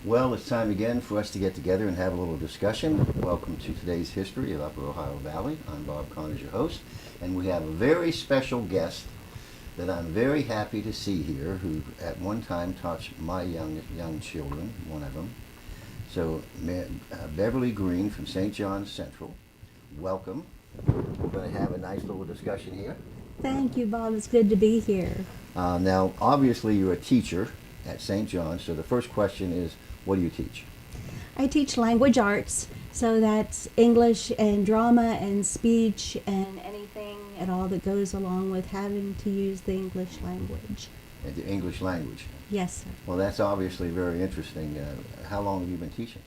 Well, it's time again for us to get together and have a little discussion. Welcome to today's History of Upper Ohio Valley. I'm Bob Connors, your host, and we have a very special guest that I'm very happy to see here, who at one time taught my young children, one of them. So, Beverly Green from St. John's Central, welcome. We're going to have a nice little discussion here. Thank you, Bob. It's good to be here. Now, obviously, you're a teacher at St. John's, so the first question is, what do you teach? I teach language arts, so that's English and drama and speech and anything at all that goes along with having to use the English language. The English language. Yes, sir. Well, that's obviously very interesting. How long have you been teaching?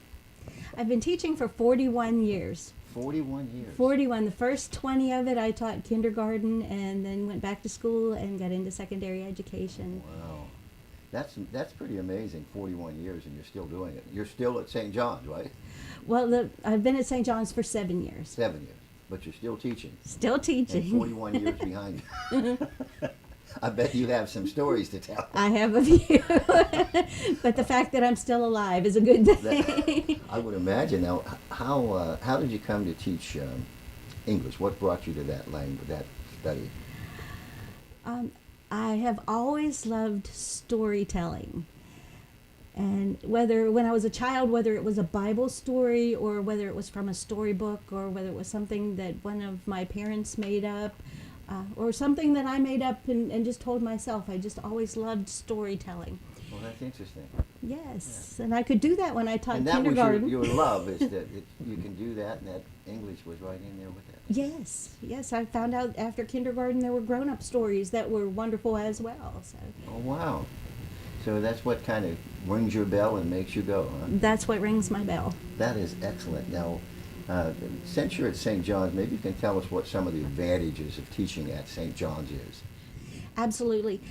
I've been teaching for 41 years. 41 years. 41. The first 20 of it I taught kindergarten and then went back to school and got into secondary education. Wow. That's pretty amazing, 41 years, and you're still doing it. You're still at St. John's, right? Well, I've been at St. John's for 7 years. 7 years, but you're still teaching. Still teaching. And 41 years behind you. I bet you have some stories to tell. I have a few, but the fact that I'm still alive is a good thing. I would imagine. Now, how did you come to teach English? What brought you to that language, that study? I have always loved storytelling. And when I was a child, whether it was a Bible story or whether it was from a storybook or whether it was something that one of my parents made up or something that I made up and just told myself, I just always loved storytelling. Well, that's interesting. Yes, yeah. And I could do that when I taught and that kindergarten. was your love, is that you can do that, and that English was right in there with that. Yes. I found out after kindergarten there were grown-up stories that were wonderful as well. So. Oh, wow. So that's what kind of rings your bell and makes you go, huh? That's what rings my bell. That is excellent. Now, since you're at St. John's, maybe you can tell us what some of the advantages of teaching at St. John's is. Absolutely.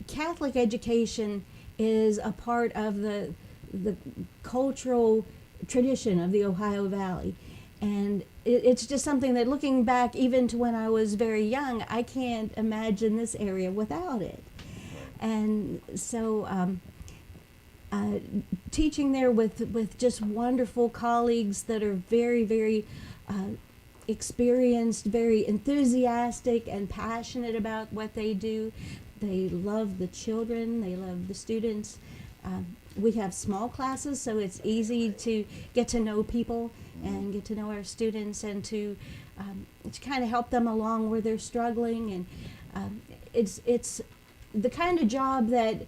Catholic education is a part of the cultural tradition of the Ohio Valley. And it's just something that, looking back even to when I was very young, I can't imagine this area without it. And so teaching there with just wonderful colleagues that are very, very experienced, very enthusiastic and passionate about what they do. They love the children, they love the students. We have small classes, so it's easy to get to know people and get to know our students and to kind of help them along where they're struggling. And it's the kind of job that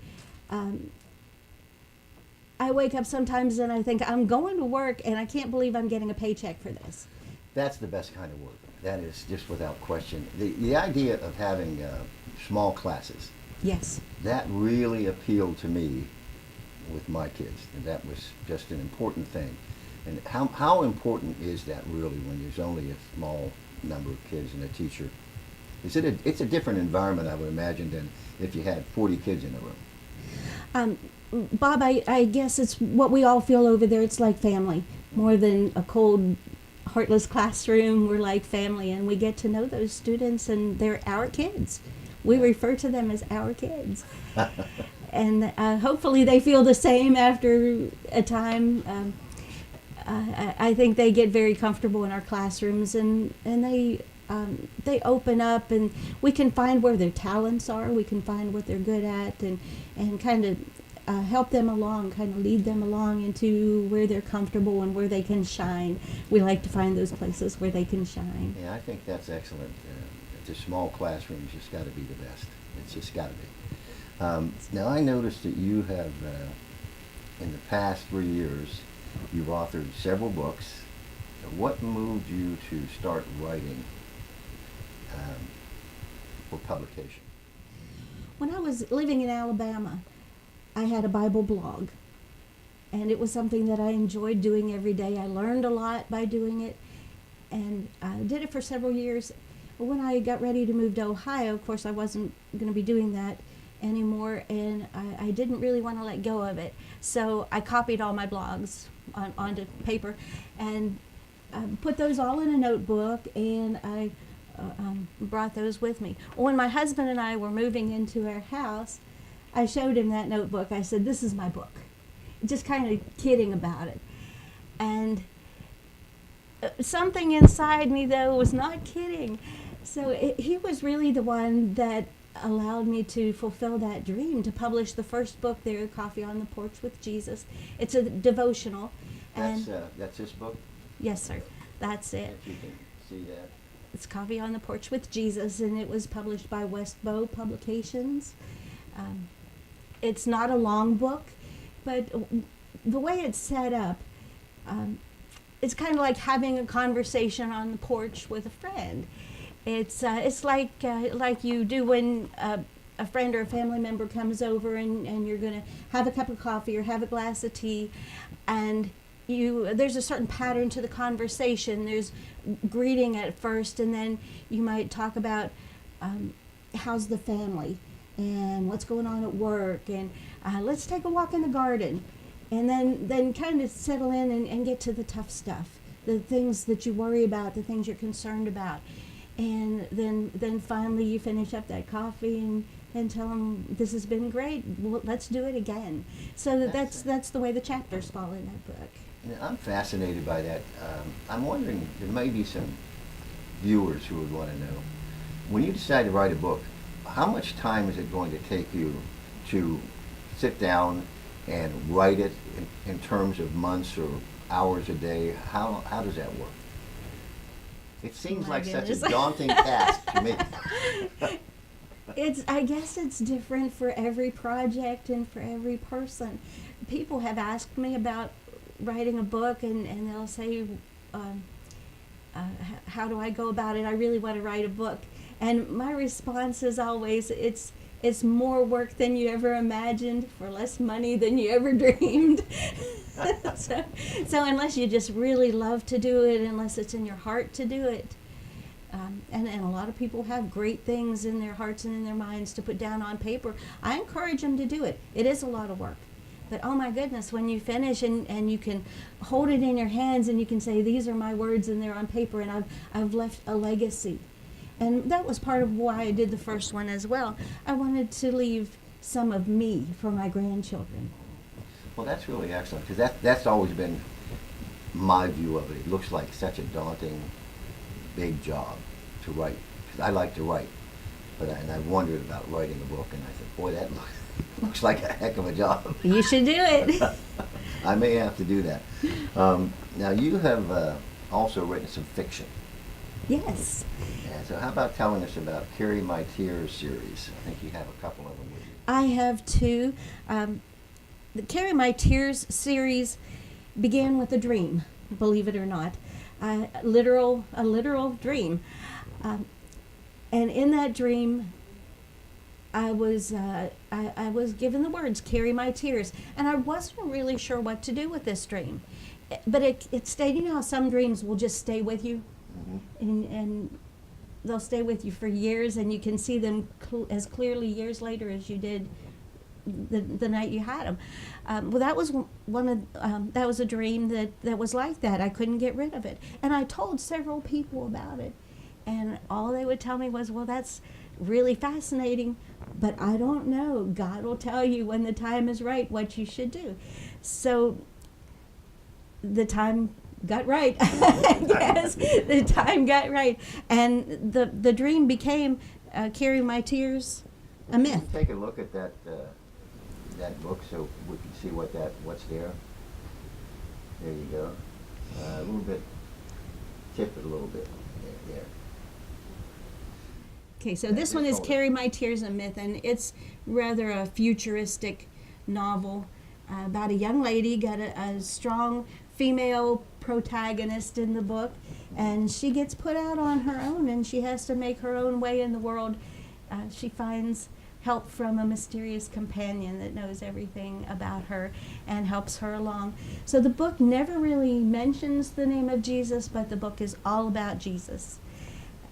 I wake up sometimes and I think, I'm going to work and I can't believe I'm getting a paycheck for this. That's the best kind of work. That is just without question. The idea of having small classes. Yes. That really appealed to me with my kids. And that was just an important thing. And how important is that really when there's only a small number of kids and a teacher? It's a different environment, I would imagine, than if you had 40 kids in a room. Bob, I guess it's what we all feel over there. It's like family. More than a cold, heartless classroom, we're like family, and we get to know those students, and they're our kids. We refer to them as our kids. And hopefully they feel the same after a time. I think they get very comfortable in our classrooms, and they open up, and we can find where their talents are. We can find what they're good at, and kind of help them along, kind of lead them along into where they're comfortable and where they can shine. We like to find those places where they can shine. Yeah, I think that's excellent. The small classrooms just got to be the best. It's just got to be. Now, I noticed that you have, in the past 3 years, you've authored several books. What moved you to start writing for publication? When I was living in Alabama, I had a Bible blog, and it was something that I enjoyed doing every day. I learned a lot by doing it, and I did it for several years. But when I got ready to move to Ohio, of course, I wasn't going to be doing that anymore, and I didn't really want to let go of it. So I copied all my blogs onto paper and put those all in a notebook, and I brought those with me. When my husband and I were moving into our house, I showed him that notebook. I said, "This is my book." just kind of kidding about it. And something inside me, though, was not kidding. So he was really the one that allowed me to fulfill that dream, to publish the first book there, Coffee on the Porch with Jesus. It's a devotional. That's this book? Yes, sir. That's it. If you can see that. It's Coffee on the Porch with Jesus, and it was published by Westbow Publications. It's not a long book, but the way it's set up, it's kind of like having a conversation on the porch with a friend. It's like you do when a friend or a family member comes over and you're going to have a cup of coffee or have a glass of tea, and there's a certain pattern to the conversation. There's greeting at first, and then you might talk about how's the family and what's going on at work, and let's take a walk in the garden, and then kind of settle in and get to the tough stuff, the things that you worry about, the things you're concerned about. And then finally you finish up that coffee and tell them, this has been great, well, let's do it again. So that's the way the chapters fall in that book. I'm fascinated by that. I'm wondering, there may be some viewers who would want to know, when you decide to write a book, how much time is it going to take you to sit down and write it in terms of months or hours a day? How does that work? It seems like such a daunting task to me. I guess it's different for every project and for every person. People have asked me about writing a book, and they'll say, how do I go about it? I really want to write a book. And my response is always, it's more work than you ever imagined for less money than you ever dreamed. So unless you just really love to do it, unless it's in your heart to do it, and a lot of people have great things in their hearts and in their minds to put down on paper, I encourage them to do it. It is a lot of work. But oh my goodness, when you finish and you can hold it in your hands and you can say, these are my words and they're on paper, and I've left a legacy. And that was part of why I did the first one as well. I wanted to leave some of me for my grandchildren. Well, that's really excellent, because that's always been my view of it. It looks like such a daunting, big job to write, because I like to write. And I wondered about writing a book, and I said, boy, that looks like a heck of a job. You should do it. I may have to do that. Now, you have also written some fiction. Yes. Yeah, so how about telling us about Carry My Tears series? I think you have a couple of them with you. I have two. The Carry My Tears series began with a dream, believe it or not, a literal dream. And in that dream, I was given the words, carry my tears. And I wasn't really sure what to do with this dream. But it stayed, you know how some dreams will just stay with you? Mm-hmm. And they'll stay with you for years, and you can see them as clearly years later as you did the night you had them. Well, that was that was a dream that was like that. I couldn't get rid of it. And I told several people about it. And all they would tell me was, well, that's really fascinating, but I don't know. God will tell you when the time is right what you should do. So the time got right. Yes, the time got right. And the dream became Carry My Tears, a myth. Take a look at that book so we can see what's there. There you go. A little bit, tip it a little bit. There. Okay, so this one is Carry My Tears, a Myth, and it's rather a futuristic novel about a young lady, got a strong female protagonist in the book, and she gets put out on her own, and she has to make her own way in the world. She finds help from a mysterious companion that knows everything about her and helps her along. So the book never really mentions the name of Jesus, but the book is all about Jesus.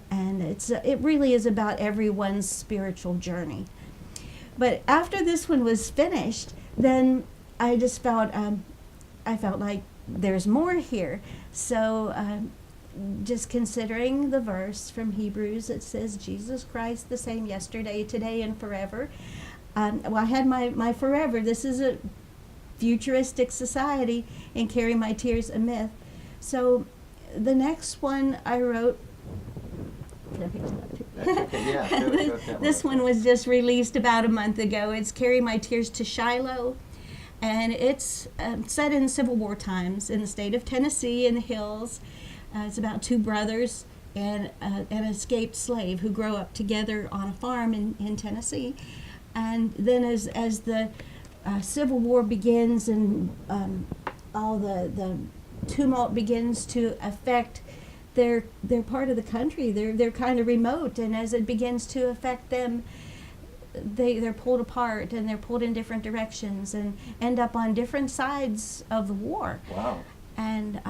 And it really is about everyone's spiritual journey. But after this one was finished, then I just felt like there's more here. So just considering the verse from Hebrews that says Jesus Christ the same yesterday, today, and forever. Well, I had my forever. This is futuristic society and Carry My Tears, a myth. So the next one I wrote, can I pick it up too? That's okay. Yeah, go that This one was just released about a month ago. It's Carry My Tears to Shiloh, and it's set in Civil War times in the state of Tennessee in the hills. It's about two brothers and an escaped slave who grow up together on a farm in Tennessee. And then as the Civil War begins and all the tumult begins to affect their part of the country, they're kind of remote, and as it begins to affect them, they're pulled apart and they're pulled in different directions and end up on different sides of the war. Wow. And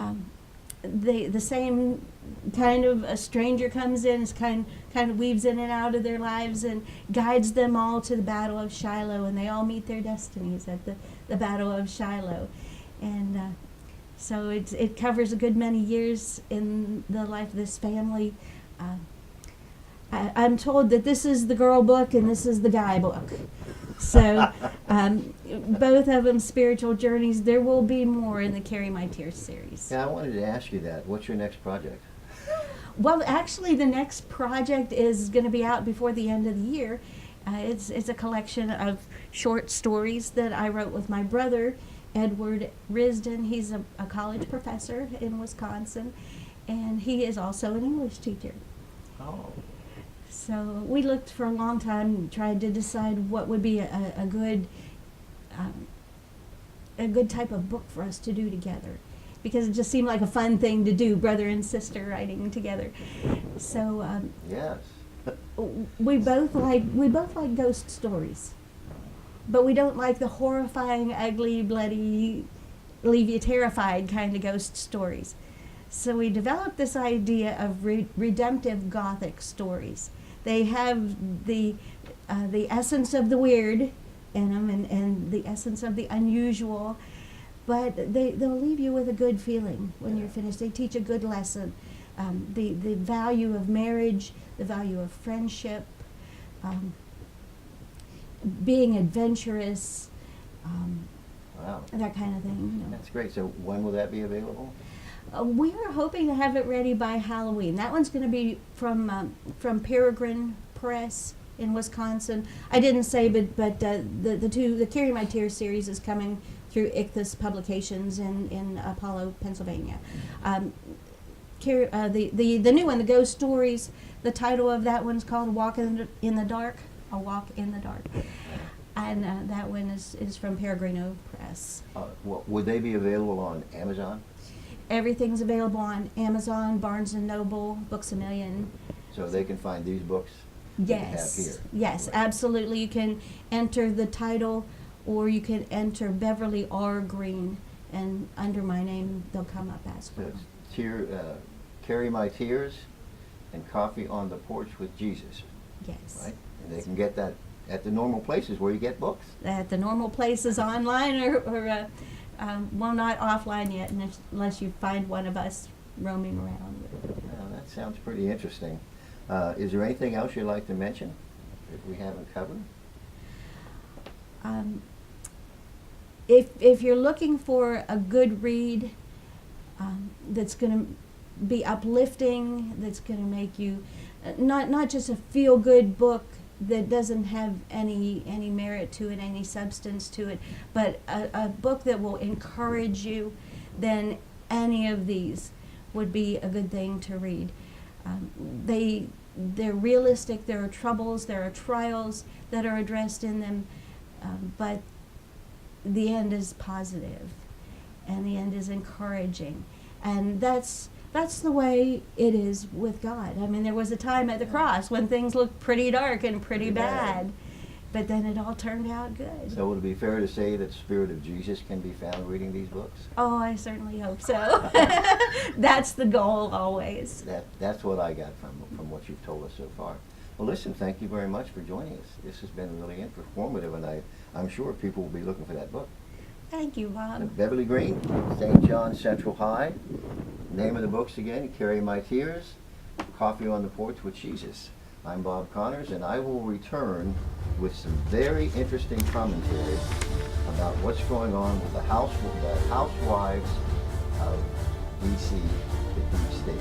the same kind of a stranger comes in, is kind of weaves in and out of their lives and guides them all to the Battle of Shiloh, and they all meet their destinies at the Battle of Shiloh. And so it covers a good many years in the life of this family. I'm told that this is the girl book and this is the guy book. So both of them spiritual journeys. There will be more in the Carry My Tears series. Yeah, I wanted to ask you that. What's your next project? Well, actually, the next project is going to be out before the end of the year. It's a collection of short stories that I wrote with my brother, Edward Risden. He's a college professor in Wisconsin, and he is also an English teacher. Oh. So we looked for a long time and tried to decide what would be a good type of book for us to do together, because it just seemed like a fun thing to do, brother and sister writing together. So Yes. we both like ghost stories, but we don't like the horrifying, ugly, bloody, leave you terrified kind of ghost stories. So we developed this idea of redemptive Gothic stories. They have the essence of the weird in them and the essence of the unusual, but they'll leave you with a good feeling when you're finished. They teach a good lesson. The value of marriage, the value of friendship, being adventurous, Wow. that kind of thing. That's great. So when will that be available? We are hoping to have it ready by Halloween. That one's going to be from Peregrine Press in Wisconsin. I didn't say, but the Carry My Tears series is coming through Ichthus Publications in Apollo, Pennsylvania. The new one, the Ghost Stories, the title of that one's called Walk in the Dark, A Walk in the Dark. And that one is from Peregrine Press. Would they be available on Amazon? Everything's available on Amazon, Barnes & Noble, Books A Million. So they can find these books that you have Yes, here? yes, Right. absolutely. You can enter the title, or you can enter Beverly R. Green, and under my name they'll come up as So well. it's Carry My Tears and Coffee on the Porch with Jesus, Yes. right? And they can get that at the normal places where you get books. At the normal places online, or well, not offline yet, unless you find one of us roaming around. Well, that sounds pretty interesting. Is there anything else you'd like to mention that we haven't covered? If you're looking for a good read that's going to be uplifting, that's going to make you not just a feel-good book that doesn't have any merit to it, any substance to it, but a book that will encourage you, then any of these would be a good thing to read. They're realistic. There are troubles, there are trials that are addressed in them, but the end is positive, and the end is encouraging, and that's the way it is with God. I mean, there was a time at the cross when things looked pretty dark and pretty bad, but then it all turned out good. So would it be fair to say that the Spirit of Jesus can be found reading these books? Oh, I certainly hope so. That's the goal always. That's what I got from what you've told us so far. Well, listen, thank you very much for joining us. This has been really informative, and I'm sure people will be looking for that book. Thank you, Bob. Beverly Green, St. John Central High. Name of the books again, Carry My Tears, Coffee on the Porch with Jesus. I'm Bob Connors, and I will return with some very interesting commentary about what's going on with the housewives of D.C., the deep state.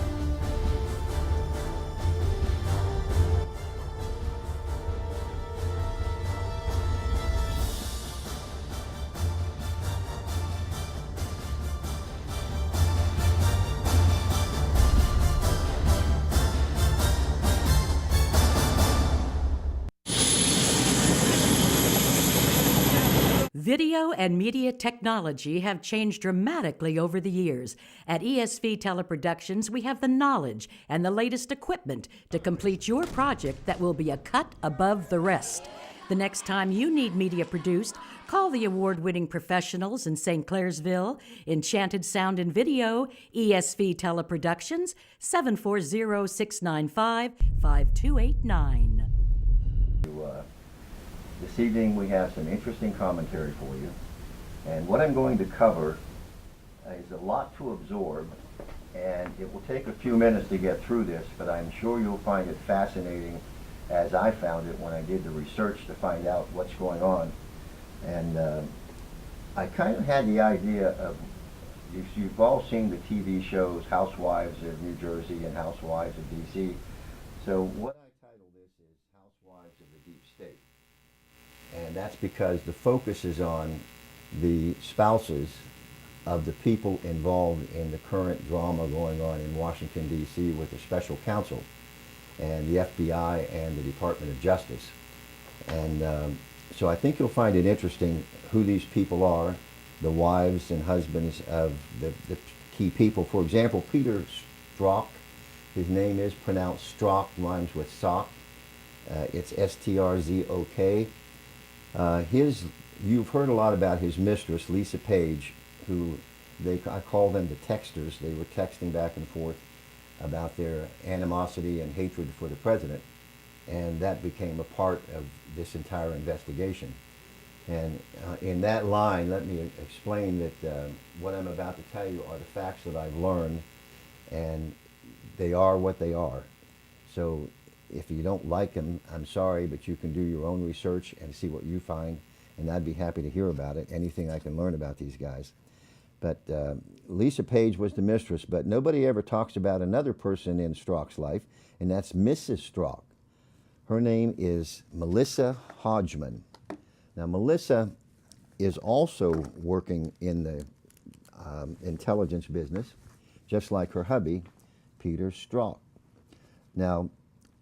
Video and media technology have changed dramatically over the years. At ESV Teleproductions, we have the knowledge and the latest equipment to complete your project that will be a cut above the rest. The next time you need media produced, call the award-winning professionals in St. Clairsville, Enchanted Sound and Video, ESV Teleproductions, 740-695-5289. This evening we have some interesting commentary for you, and what I'm going to cover is a lot to absorb, and it will take a few minutes to get through this, but I'm sure you'll find it fascinating as I found it when I did the research to find out what's going on. And I kind of had the idea of, you've all seen the TV shows Housewives of New Jersey and Housewives of D.C. So what I titled this is Housewives of the Deep State. And that's because the focus is on the spouses of the people involved in the current drama going on in Washington, D.C. with the special counsel and the FBI and the Department of Justice. And so I think you'll find it interesting who these people are, the wives and husbands of the key people. For example, Peter Strzok, his name is pronounced Strzok, rhymes with sock. It's S-T-R-Z-O-K. You've heard a lot about his mistress, Lisa Page, who I call them the texters. They were texting back and forth about their animosity and hatred for the president, and that became a part of this entire investigation. And in that line, let me explain that what I'm about to tell you are the facts that I've learned, and they are what they are. So if you don't like them, I'm sorry, but you can do your own research and see what you find, and I'd be happy to hear about it, anything I can learn about these guys. But Lisa Page was the mistress, but nobody ever talks about another person in Strzok's life, and that's Mrs. Strzok. Her name is Melissa Hodgman. Now, Melissa is also working in the intelligence business, just like her hubby, Peter Strzok. Now,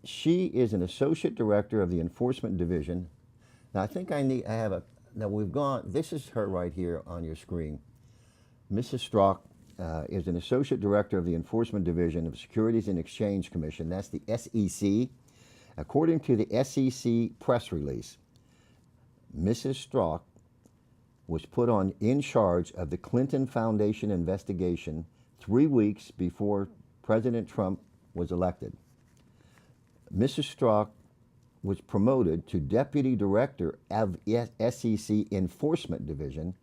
she is an associate director of the enforcement division. Now, I think this is her right here on your screen. Mrs. Strzok is an associate director of the enforcement division of Securities and Exchange Commission. That's the SEC. According to the SEC press release, Mrs. Strzok was put in charge of the Clinton Foundation investigation 3 weeks before President Trump was elected. Mrs. Strzok was promoted to Deputy Director of SEC Enforcement Division,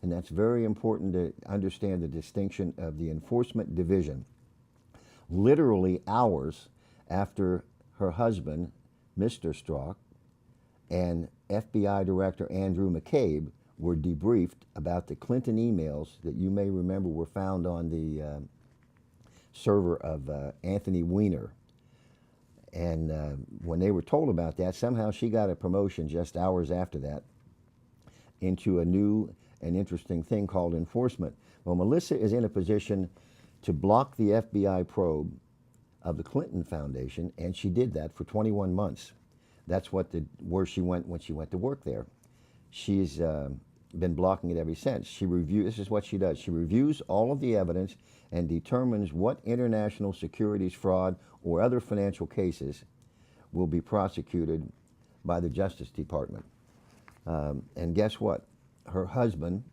and that's very important to understand the distinction of the Enforcement Division. Literally hours after her husband, Mr. Strzok, and FBI Director Andrew McCabe were debriefed about the Clinton emails that you may remember were found on the server of Anthony Weiner. And when they were told about that, somehow she got a promotion just hours after that into a new and interesting thing called enforcement. Well, Melissa is in a position to block the FBI probe of the Clinton Foundation, and she did that for 21 months. That's where she went when she went to work there. She's been blocking it ever since. This is what she does. She reviews all of the evidence and determines what international securities fraud or other financial cases will be prosecuted by the Justice Department. And guess what? Her husband,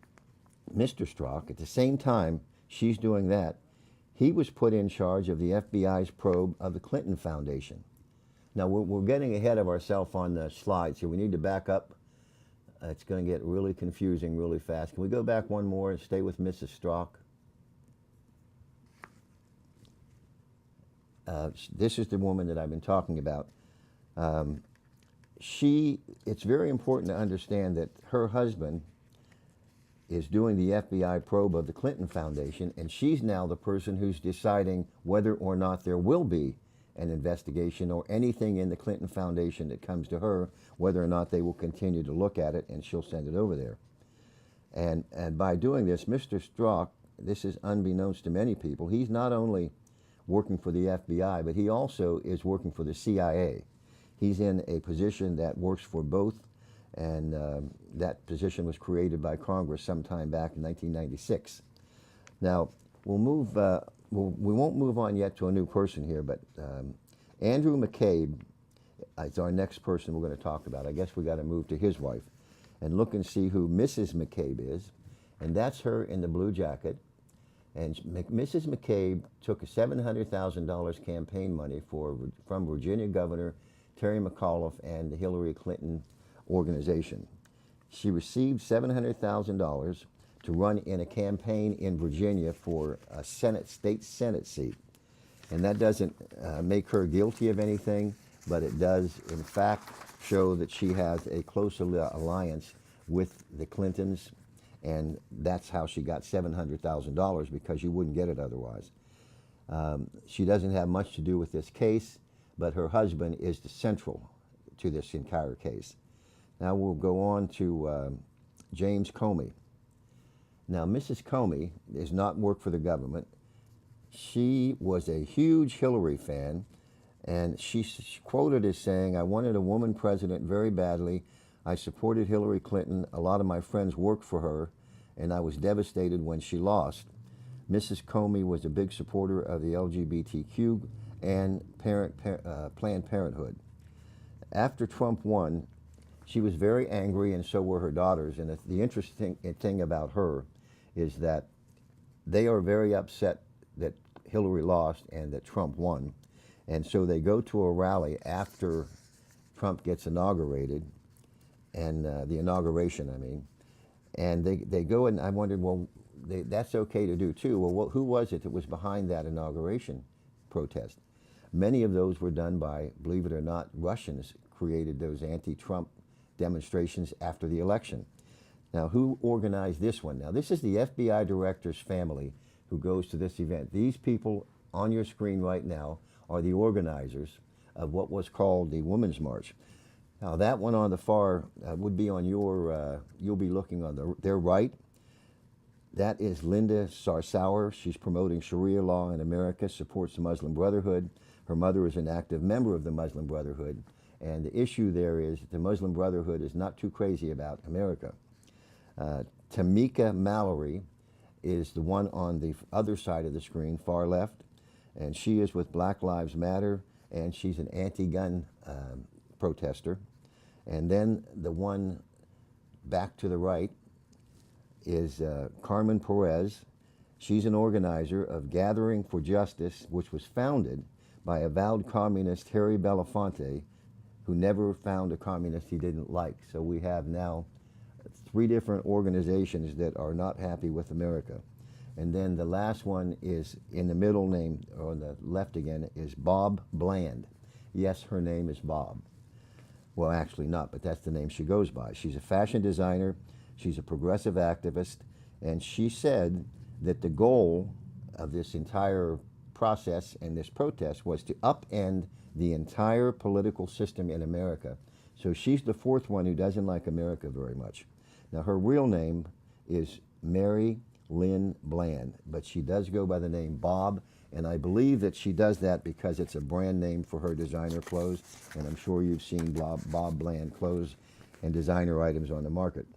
Mr. Strzok, at the same time she's doing that, he was put in charge of the FBI's probe of the Clinton Foundation. Now, we're getting ahead of ourselves on the slides here. We need to back up. It's going to get really confusing really fast. Can we go back one more and stay with Mrs. Strzok? This is the woman that I've been talking about. It's very important to understand that her husband is doing the FBI probe of the Clinton Foundation, and she's now the person who's deciding whether or not there will be an investigation or anything in the Clinton Foundation that comes to her, whether or not they will continue to look at it, and she'll send it over there. And by doing this, Mr. Strzok, this is unbeknownst to many people, he's not only working for the FBI, but he also is working for the CIA. He's in a position that works for both, and that position was created by Congress sometime back in 1996. Now, we won't move on yet to a new person here, but Andrew McCabe is our next person we're going to talk about. I guess we got to move to his wife and look and see who Mrs. McCabe is, and that's her in the blue jacket. And Mrs. McCabe took a $700,000 campaign money from Virginia Governor Terry McAuliffe and the Hillary Clinton organization. She received $700,000 to run in a campaign in Virginia for a state Senate seat. And that doesn't make her guilty of anything, but it does, in fact, show that she has a close alliance with the Clintons, and that's how she got $700,000, because you wouldn't get it otherwise. She doesn't have much to do with this case, but her husband is the central to this entire case. Now we'll go on to James Comey. Now, Mrs. Comey does not work for the government. She was a huge Hillary fan, and she's quoted as saying, "I wanted a woman president very badly. I supported Hillary Clinton. A lot of my friends worked for her, and I was devastated when she lost." Mrs. Comey was a big supporter of the LGBTQ and Planned Parenthood. After Trump won, she was very angry, and so were her daughters. And the interesting thing about her is that they are very upset that Hillary lost and that Trump won. And so they go to a rally after Trump gets inaugurated, and the inauguration, I mean, and they go, and I wondered, well, that's okay to do too. Well, who was it that was behind that inauguration protest? Many of those were done by, believe it or not, Russians created those anti-Trump demonstrations after the election. Now, who organized this one? Now, this is the FBI director's family who goes to this event. These people on your screen right now are the organizers of what was called the Women's March. Now, that one on the far would be on your, you'll be looking on their right. That is Linda Sarsour. She's promoting Sharia law in America, supports the Muslim Brotherhood. Her mother is an active member of the Muslim Brotherhood. And the issue there is the Muslim Brotherhood is not too crazy about America. Tamika Mallory is the one on the other side of the screen, far left, and she is with Black Lives Matter, and she's an anti-gun protester. And then the one back to the right is Carmen Perez. She's an organizer of Gathering for Justice, which was founded by avowed communist Harry Belafonte, who never found a communist he didn't like. So we have now 3 different organizations that are not happy with America. And then the last one is in the middle name, or on the left again, is Bob Bland. Yes, her name is Bob. Well, actually not, but that's the name she goes by. She's a fashion designer, she's a progressive activist, and she said that the goal of this entire process and this protest was to upend the entire political system in America. So she's the 4th one who doesn't like America very much. Now, her real name is Mary Lynn Bland, but she does go by the name Bob, and I believe that she does that because it's a brand name for her designer clothes, and I'm sure you've seen Bob Bland clothes and designer items on the market.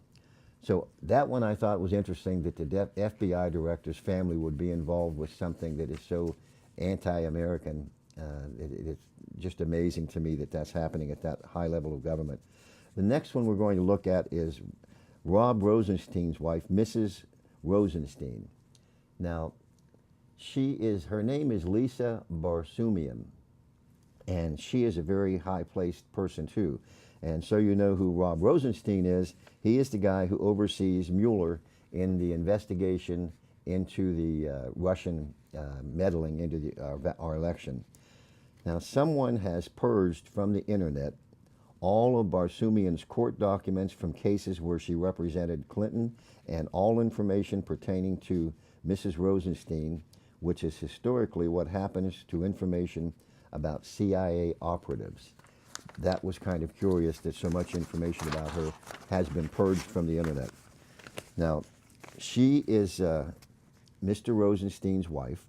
So that one I thought was interesting, that the FBI director's family would be involved with something that is so anti-American. It's just amazing to me that that's happening at that high level of government. The next one we're going to look at is Rob Rosenstein's wife, Mrs. Rosenstein. Now, her name is Lisa Barsumian, and she is a very high-placed person too. And so you know who Rob Rosenstein is. He is the guy who oversees Mueller in the investigation into the Russian meddling into our election. Now, someone has purged from the internet all of Barsoomian's court documents from cases where she represented Clinton, and all information pertaining to Mrs. Rosenstein, which is historically what happens to information about CIA operatives. That was kind of curious that so much information about her has been purged from the internet. Now, she is Mr. Rosenstein's wife.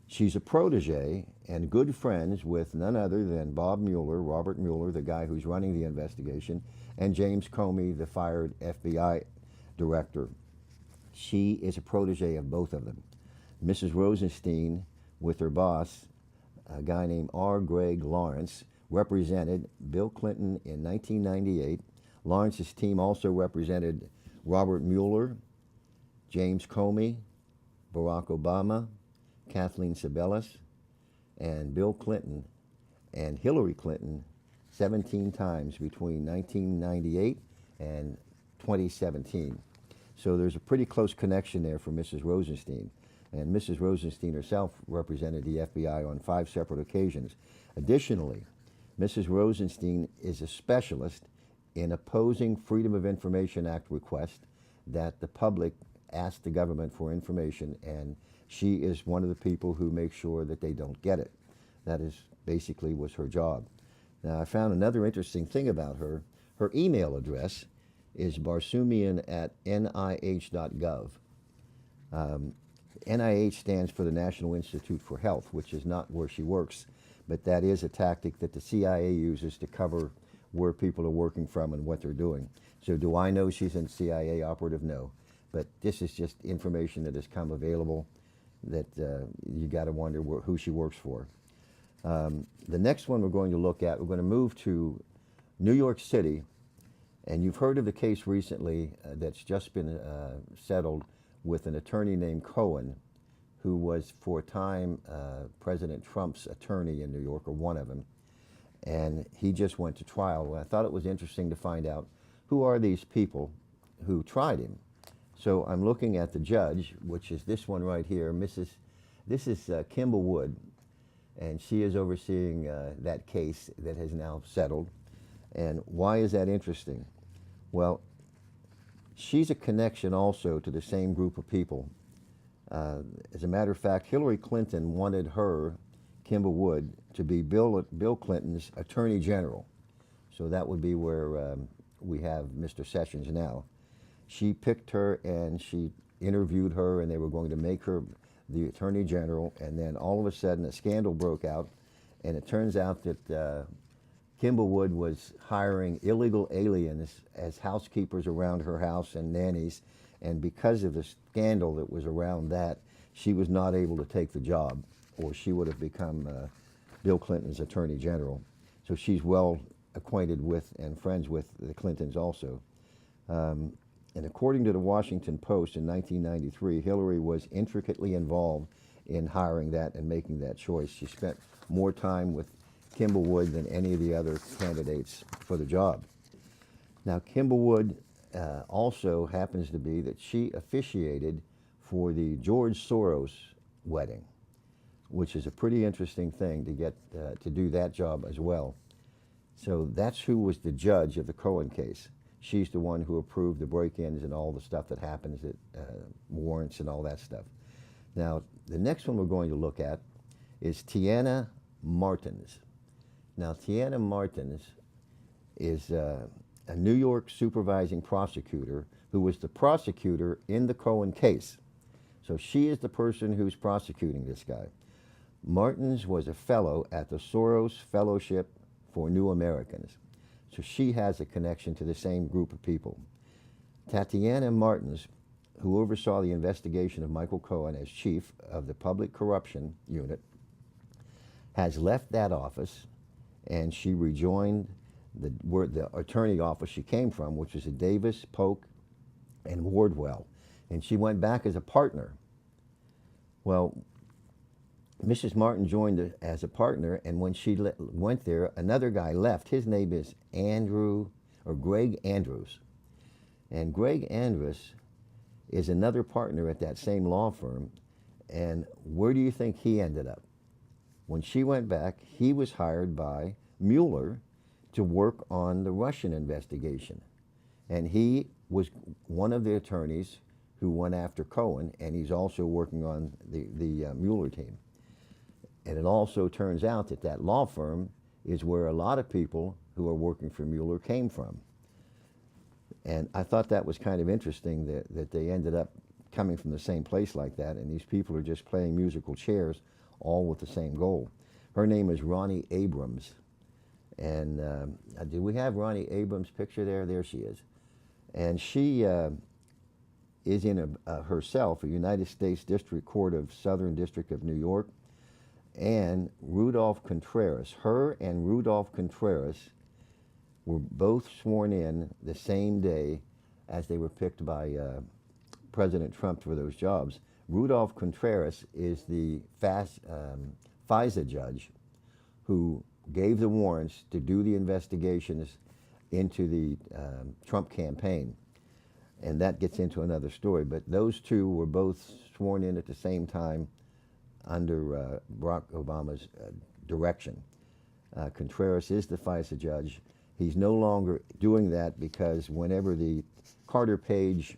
She's a protege and good friends with none other than Bob Mueller, Robert Mueller, the guy who's running the investigation, and James Comey, the fired FBI director. She is a protege of both of them. Mrs. Rosenstein, with her boss, a guy named R. Greg Lawrence, represented Bill Clinton in 1998. Lawrence's team also represented Robert Mueller, James Comey, Barack Obama, Kathleen Sebelius, and Bill Clinton and Hillary Clinton 17 times between 1998 and 2017. So there's a pretty close connection there for Mrs. Rosenstein. And Mrs. Rosenstein herself represented the FBI on 5 separate occasions. Additionally, Mrs. Rosenstein is a specialist in opposing Freedom of Information Act requests that the public ask the government for information, and she is one of the people who make sure that they don't get it. That is basically was her job. Now, I found another interesting thing about her. Her email address is barsoomian@nih.gov. NIH stands for the National Institute for Health, which is not where she works, but that is a tactic that the CIA uses to cover where people are working from and what they're doing. So do I know she's a CIA operative? No. But this is just information that has come available that you got to wonder who she works for. The next one we're going to look at, we're going to move to New York City. And you've heard of the case recently that's just been settled with an attorney named Cohen, who was for a time President Trump's attorney in New York, or one of them. And he just went to trial. Well, I thought it was interesting to find out who are these people who tried him. So I'm looking at the judge, which is this one right here. This is Kimball Wood, and she is overseeing that case that has now settled. And why is that interesting? Well, she's a connection also to the same group of people. As a matter of fact, Hillary Clinton wanted her, Kimball Wood, to be Bill Clinton's Attorney General. So that would be where we have Mr. Sessions now. She picked her and she interviewed her, and they were going to make her the Attorney General. And then all of a sudden a scandal broke out, and it turns out that Kimball Wood was hiring illegal aliens as housekeepers around her house and nannies, and because of the scandal that was around that, she was not able to take the job, or she would have become Bill Clinton's Attorney General. So she's well acquainted with and friends with the Clintons also. And according to the Washington Post in 1993, Hillary was intricately involved in hiring that and making that choice. She spent more time with Kimball Wood than any of the other candidates for the job. Now, Kimball Wood also happens to be that she officiated for the George Soros wedding, which is a pretty interesting thing to get to do that job as well. So that's who was the judge of the Cohen case. She's the one who approved the break-ins and all the stuff that happens, at warrants and all that stuff. Now, the next one we're going to look at is Tiana Martins. Now, Tiana Martins is a New York supervising prosecutor who was the prosecutor in the Cohen case. So she is the person who's prosecuting this guy. Martins was a fellow at the Soros Fellowship for New Americans. So she has a connection to the same group of people. Tatiana Martins, who oversaw the investigation of Michael Cohen as chief of the Public Corruption Unit, has left that office, and she rejoined the attorney office she came from, which was at Davis, Polk, and Wardwell. And she went back as a partner. Well, Mrs. Martin joined as a partner, and when she went there, another guy left. His name is Greg Andrews. And Greg Andrews is another partner at that same law firm. And where do you think he ended up? When she went back, he was hired by Mueller to work on the Russian investigation. And he was one of the attorneys who went after Cohen, and he's also working on the Mueller team. And it also turns out that that law firm is where a lot of people who are working for Mueller came from. And I thought that was kind of interesting that they ended up coming from the same place like that, and these people are just playing musical chairs, all with the same goal. Her name is Ronnie Abrams. And do we have Ronnie Abrams' picture there? There she is. And she is in herself a United States District Court of Southern District of New York. And Rudolph Contreras, her and Rudolph Contreras were both sworn in the same day as they were picked by President Trump for those jobs. Rudolph Contreras is the FISA judge who gave the warrants to do the investigations into the Trump campaign. And that gets into another story. But those two were both sworn in at the same time under Barack Obama's direction. Contreras is the FISA judge. He's no longer doing that because whenever the Carter Page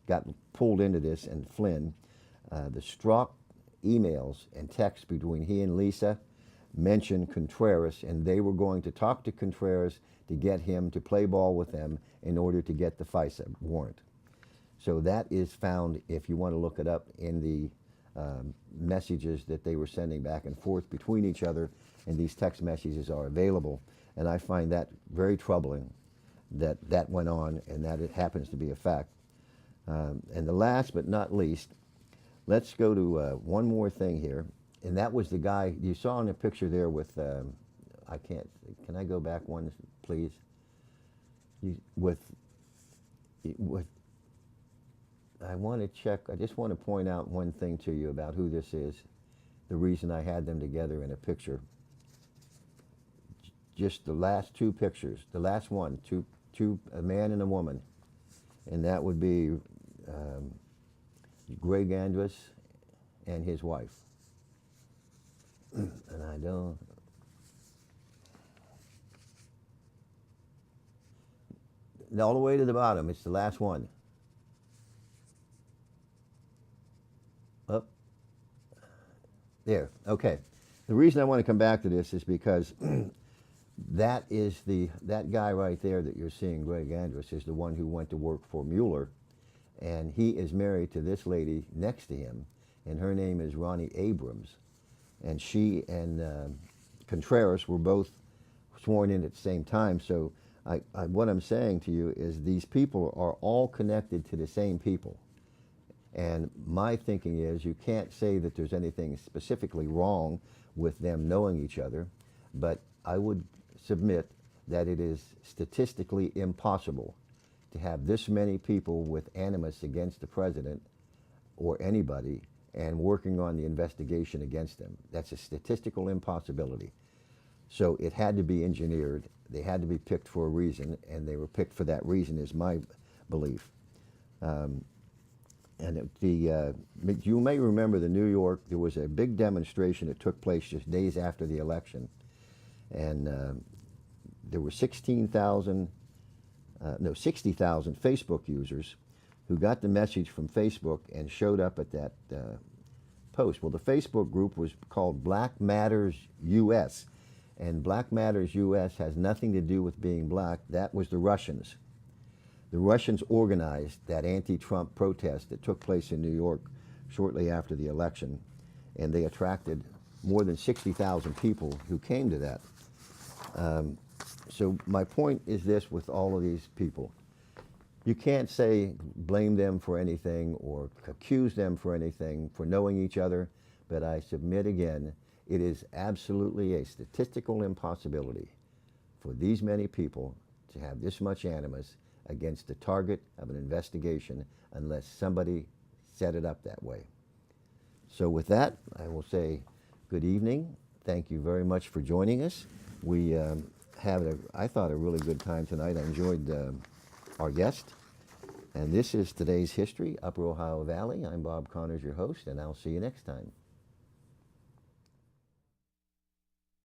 got pulled into this and Flynn, the Strzok emails and texts between he and Lisa mentioned Contreras, and they were going to talk to Contreras to get him to play ball with them in order to get the FISA warrant. So that is found, if you want to look it up, in the messages that they were sending back and forth between each other, and these text messages are available. And I find that very troubling that that went on and that it happens to be a fact. And the last but not least, let's go to one more thing here, and that was the guy you saw in the picture there with, I can't, can I go back one, please? With I want to check, I just want to point out one thing to you about who this is, the reason I had them together in a picture. Just the last two pictures, the last one, a man and a woman, and that would be Greg Andrus and his wife. And I don't, all the way to the bottom, it's the last one. Up. There, okay. The reason I want to come back to this is because that guy right there that you're seeing, Greg Andrus, is the one who went to work for Mueller, and he is married to this lady next to him, and her name is Ronnie Abrams, and she and Contreras were both sworn in at the same time. So what I'm saying to you is these people are all connected to the same people. And my thinking is you can't say that there's anything specifically wrong with them knowing each other, but I would submit that it is statistically impossible to have this many people with animus against the president or anybody and working on the investigation against them. That's a statistical impossibility. So it had to be engineered. They had to be picked for a reason, and they were picked for that reason, is my belief. And you may remember the New York, there was a big demonstration that took place just days after the election. And there were 60,000 Facebook users who got the message from Facebook and showed up at that post. Well, the Facebook group was called Black Matters US. And Black Matters US has nothing to do with being black. That was the Russians. The Russians organized that anti-Trump protest that took place in New York shortly after the election, and they attracted more than 60,000 people who came to that. So my point is this with all of these people. You can't say blame them for anything or accuse them for anything for knowing each other, but I submit again, it is absolutely a statistical impossibility for these many people to have this much animus against the target of an investigation unless somebody set it up that way. So with that, I will say good evening. Thank you very much for joining us. We had, I thought, a really good time tonight. I enjoyed our guest. And this is today's history, Upper Ohio Valley. I'm Bob Connors, your host, and I'll see you next time.